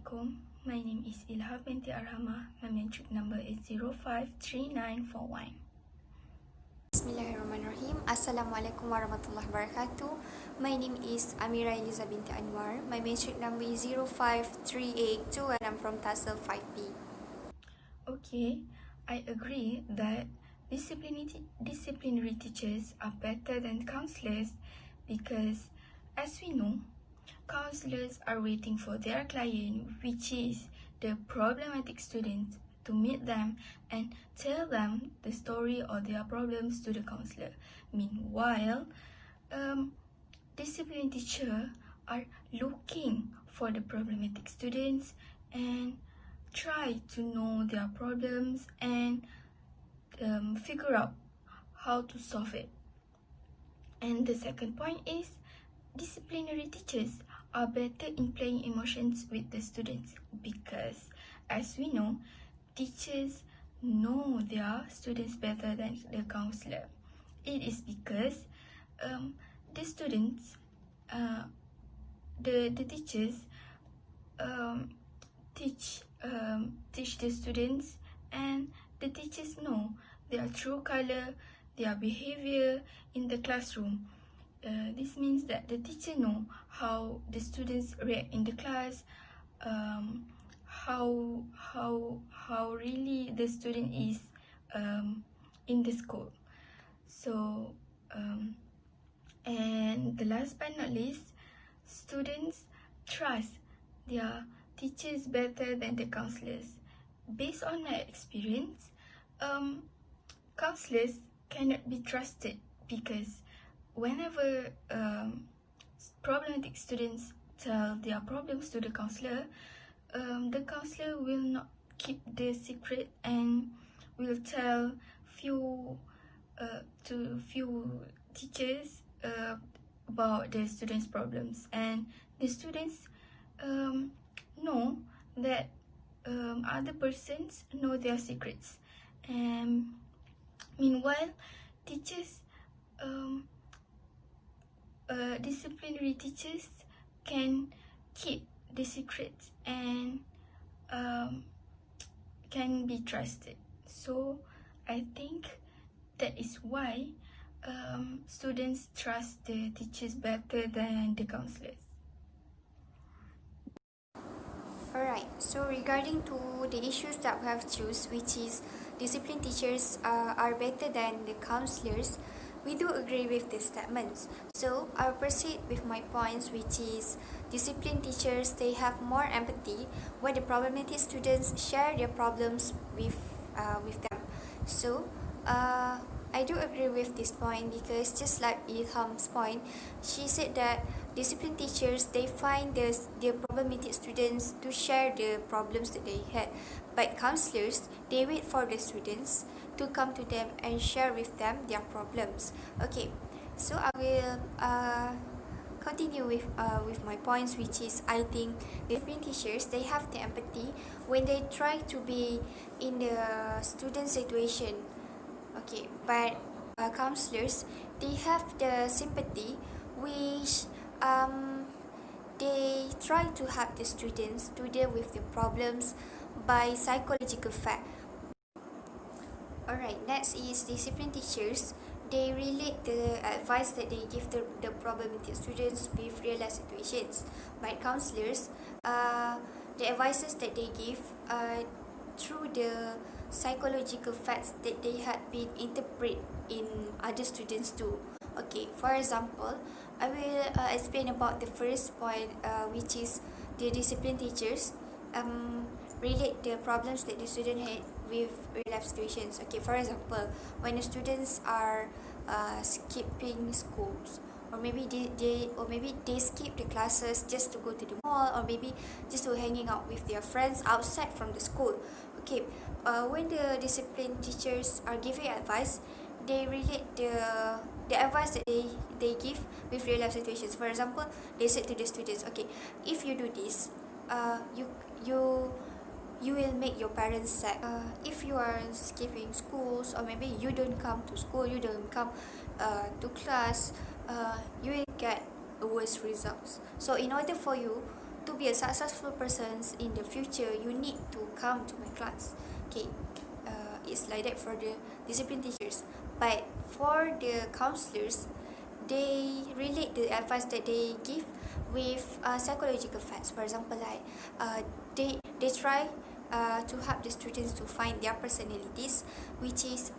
Assalamualaikum. My name is Ilha binti Arhama. My metric number is 053941. Bismillahirrahmanirrahim. Assalamualaikum warahmatullahi wabarakatuh. My name is Amira Eliza binti Anwar. My metric number is 05382 and I'm from TASL 5B. Okay, I agree that disciplinary teachers are better than counselors because, as we know, counselors are waiting for their client, which is the problematic student, to meet them and tell them the story or their problems to the counselor. Meanwhile, discipline teachers are looking for the problematic students and try to know their problems and figure out how to solve it. And the second point is disciplinary teachers are better in playing emotions with the students because, as we know, teachers know their students better than the counselor. It is because the students, the teachers teach the students, and the teachers know their true color, their behavior in the classroom. This means that the teacher know how the students react in the class, how really the student is in the school. So and the last but not least, students trust their teachers better than the counselors. Based on my experience, counselors cannot be trusted because whenever problematic students tell their problems to the counselor will not keep the secret and will tell few teachers about the students' problems, and the students know that other persons know their secrets. And meanwhile, teachers, disciplinary teachers can keep the secrets and can be trusted. So I think that is why students trust the teachers better than the counselors. Alright, so regarding to the issues that we have choose, which is discipline teachers are better than the counselors, we do agree with these statements. So I'll proceed with my points, which is discipline teachers, they have more empathy when the problematic students share their problems with them. So I do agree with this point because just like Ilham's point, she said that discipline teachers, they find their problematic students to share the problems that they had, but counselors, they wait for the students to come to them and share with them their problems. Okay, so I will continue with my points, which is I think discipline teachers, they have the empathy when they try to be in the student situation. Okay, but counselors, they have the sympathy which they try to help the students to deal with the problems by psychological fact. Alright, next is discipline teachers. They relate the advice that they give the problematic students with real life situations. But counselors, the advices that they give through the psychological facts that they had been interpreted in other students too. Okay, for example, I will explain about the first point, which is the discipline teachers relate the problems that the student had with real life situations. Okay, for example, when the students are skipping schools, or maybe they skip the classes just to go to the mall, or maybe just to hanging out with their friends outside from the school. Okay, when the discipline teachers are giving advice, they relate the advice that they give with real life situations. For example, they said to the students, okay, if you do this, you will make your parents sad. If you are skipping schools, or maybe you don't come to school, you don't come to class, you will get worse results. So in order for you to be a successful person in the future, you need to come to my class. Okay, it's like that for the discipline teachers. But for the counselors, they relate the advice that they give with psychological facts. For example, like they try to help the students to find their personalities, which is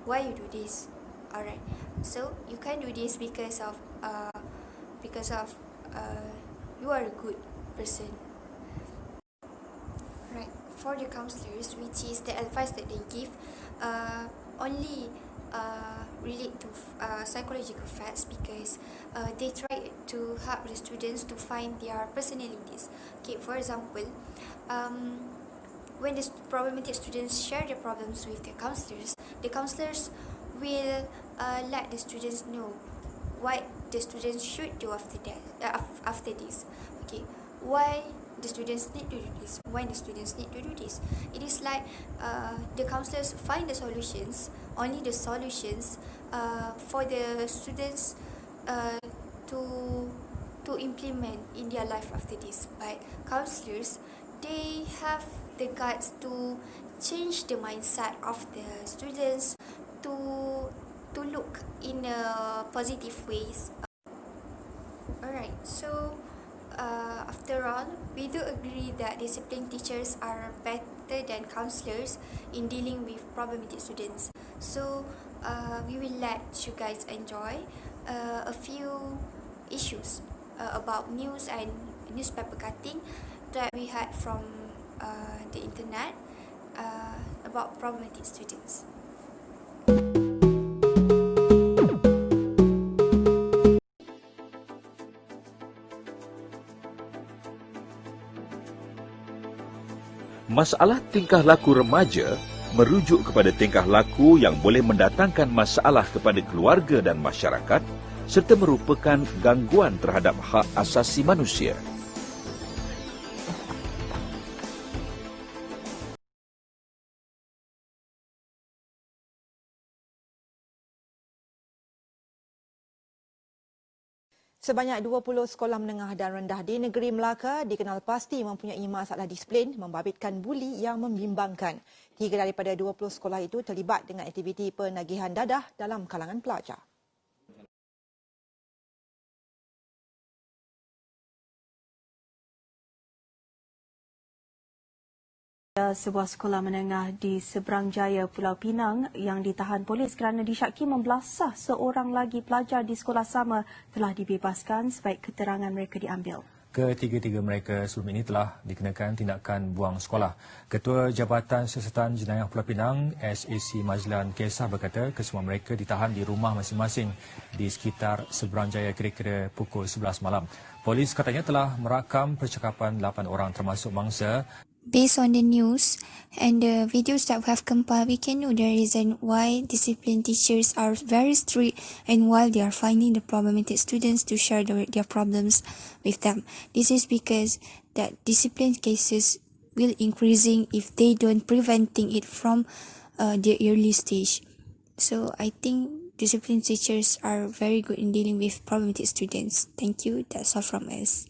why you do this. Alright, so you can do this because of you are a good person. Right, for the counselors, which is the advice that they give, only relate to psychological facts, because they try to help the students to find their personalities. Okay, for example, when the problematic students share their problems with their counselors, the counselors will let the students know what the students should do after that, after this. Okay, why the students need to do this, when the students need to do this. It is like the counselors find the solutions, only the solutions for the students to implement in their life after this. But counselors, they have the guts to change the mindset of the students to look in a positive ways. Alright, so after all, we do agree that discipline teachers are better than counselors in dealing with problematic students. So we will let you guys enjoy a few issues about news and newspaper cutting that we had from the internet about problematic students. Masalah tingkah laku remaja merujuk kepada tingkah laku yang boleh mendatangkan masalah kepada keluarga dan masyarakat serta merupakan gangguan terhadap hak asasi manusia. Sebanyak 20 sekolah menengah dan rendah di negeri Melaka dikenal pasti mempunyai masalah disiplin membabitkan buli yang membimbangkan. 3 daripada 20 sekolah itu terlibat dengan aktiviti penagihan dadah dalam kalangan pelajar. Sebuah sekolah menengah di seberang jaya Pulau Pinang yang ditahan polis kerana disyaki membelasah seorang lagi pelajar di sekolah sama telah dibebaskan sebaik keterangan mereka diambil. Ketiga-tiga mereka sebelum ini telah dikenakan tindakan buang sekolah. Ketua Jabatan Siasatan Jenayah Pulau Pinang, SAC Majlan Kesah berkata kesemua mereka ditahan di rumah masing-masing di sekitar seberang jaya kira-kira pukul 11 malam. Polis katanya telah merakam percakapan 8 orang termasuk mangsa. Based on the news and the videos that we have compiled, we can know the reason why discipline teachers are very strict and while they are finding the problematic students to share their problems with them. This is because that discipline cases will increasing if they don't preventing it from the early stage. So I think discipline teachers are very good in dealing with problematic students. Thank you. That's all from us.